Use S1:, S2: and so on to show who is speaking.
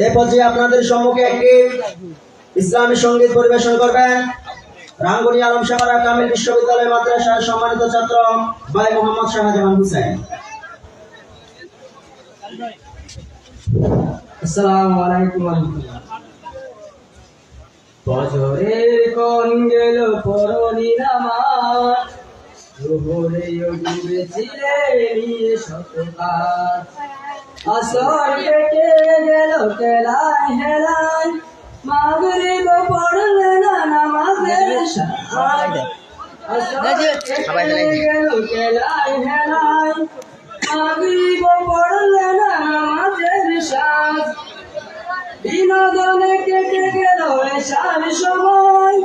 S1: এই পর্যায়ে আপনাদের সম্মুখে একটি ইসলামী সঙ্গীত পরিবেশন করবেন রাঙ্গুনি আলম শাহরা কামিল বিশ্ববিদ্যালয় মাদ্রাসার সম্মানিত ছাত্র ভাই মোহাম্মদ শাহজাহান হোসেন।
S2: আসসালামু আলাইকুম ওয়া রাহমাতুল্লাহ। বছরের কোন গেল পরনি নামাজ, জোহরে ডুবেছিলে নিয়ে শতকাজ। আসর কেটে গেল কেলায় হেলায়, মাগরিব পড়লে না নামাজের সাজ। আসর কেটে গেল কেলায় হেলায়, মাগরিব পড়লে না নামাজের সাজ। বিনোদনে কেটে গেল এশার সময়,